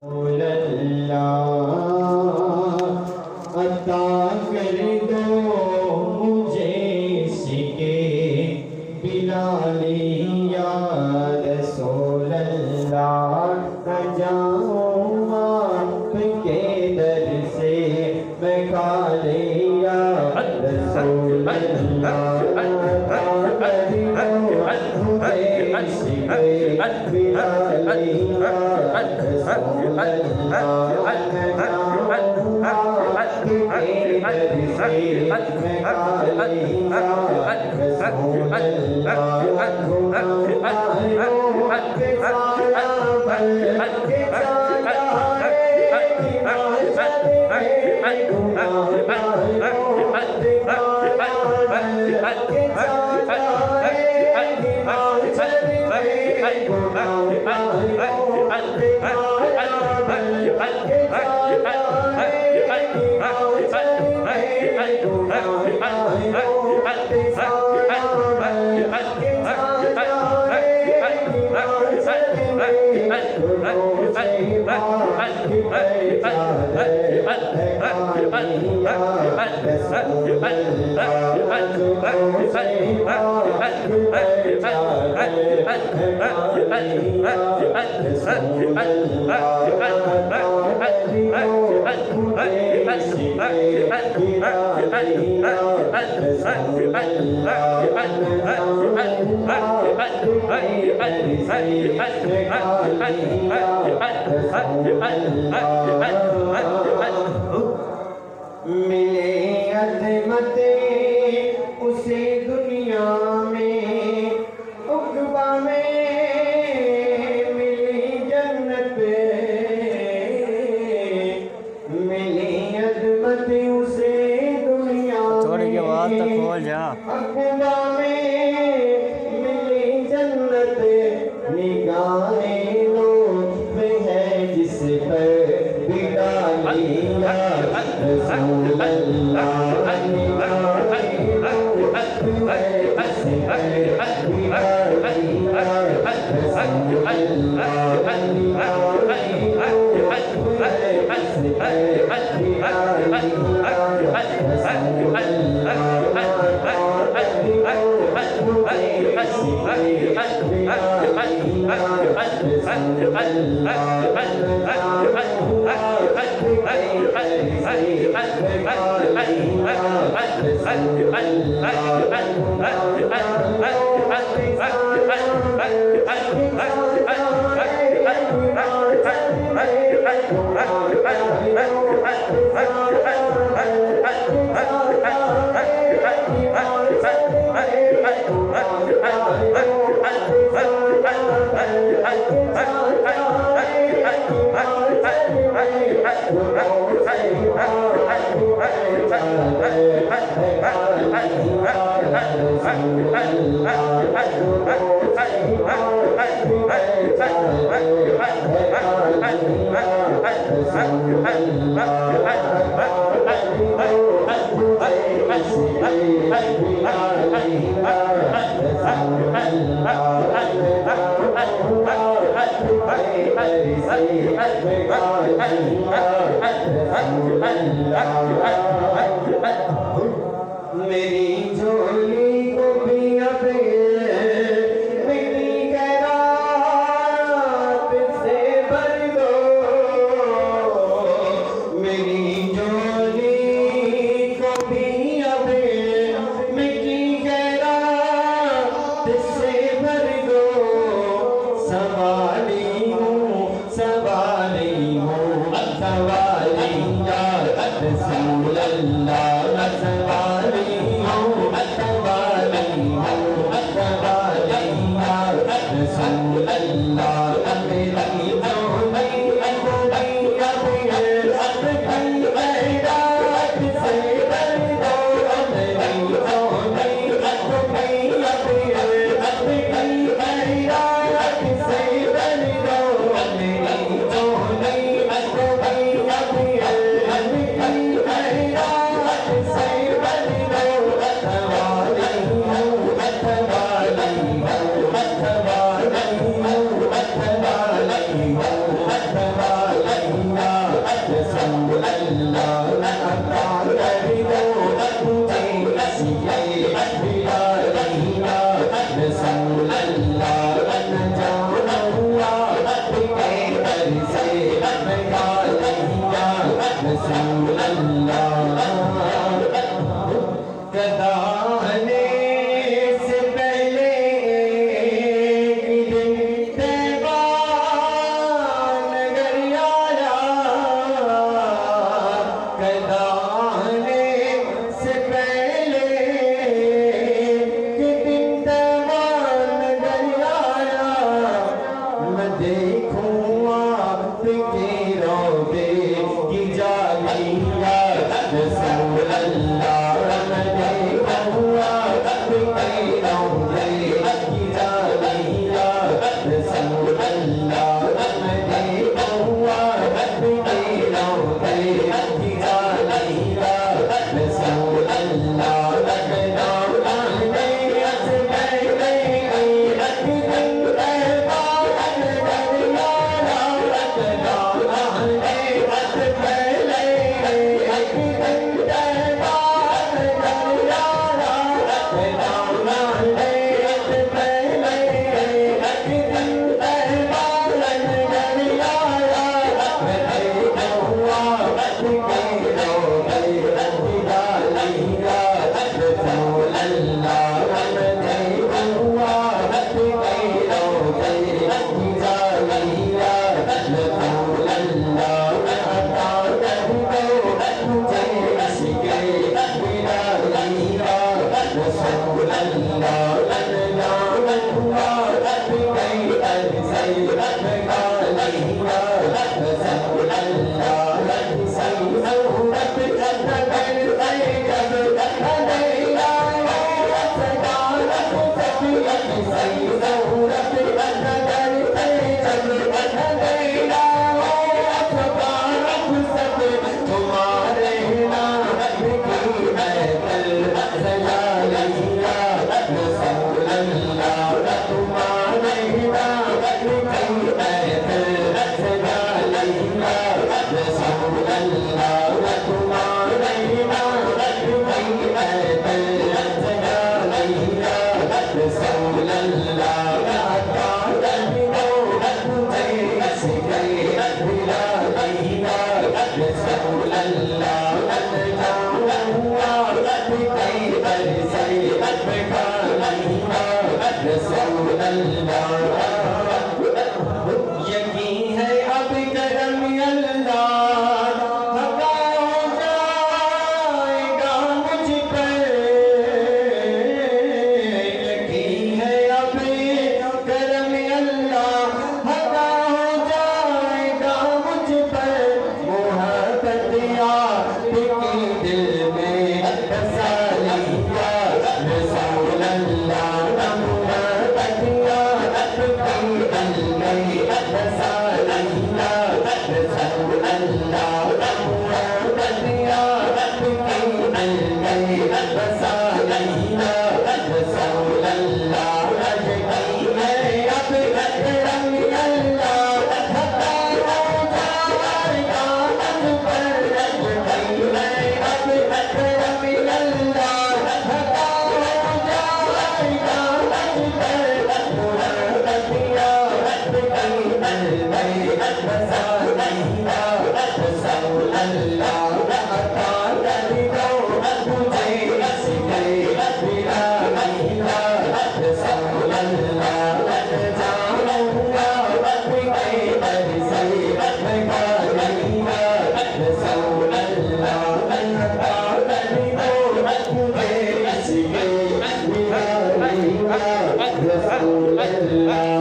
अता कर दो मुझे सिके बिलाली या रसूल अल्लाह, न जाऊँ आपके दर से मैं खाली या रसूल अल्लाह। अता कर दो मुझे सिके बिलाली या रसूल अल्लाह, मिले अज़मत उसे दुनिया में, उक़बा में मिली जन्नत, मिली अज़मत उसे दुनिया थोड़ी की आवाज़ तो खोल जा। उक़बा में मिली जन्नत, निगाहें लुत्फ़ है जिस पर बिलाली या रसूल अल्लाह, मेरी झोली को भी अब मेरी खैरात से भर दो, मेरी झोली को भी अब मेरी खैरात से भर दो। सवारी हूँ सवारी हूँ सवारी या रसूल अल्लाह, सवारी हूँ यकीन है अब करम अल्लाह हका हो जाएगा मुझ पर। यकीन है अब करम अल्लाह हका हो जाएगा मुझ पर। मोहब्बत आपके दिल में बसा लिया रसूल अल्लाह। मोहब्बत आपके दिल में बसा लिया रसूल अल्लाह। मोहब्बत आपके दिल में बसा लिया रसूल अल्लाह। यकीन है अब करम अल्लाह हका हो जाएगा मुझ पर। यकीन है अब करम अल्लाह हका हो जाएगा मुझ पर। मोहब्बत आपके दिल में बसा लिया रसूल अल्लाह। अता कर दो मुझे इसके बिना महीना रसूल अल्लाह। जाऊंगा आपके दर से मैं महीना रसूल अल्लाह। अता कर दो मुझे इसके बिना महीना रसूल अल्लाह।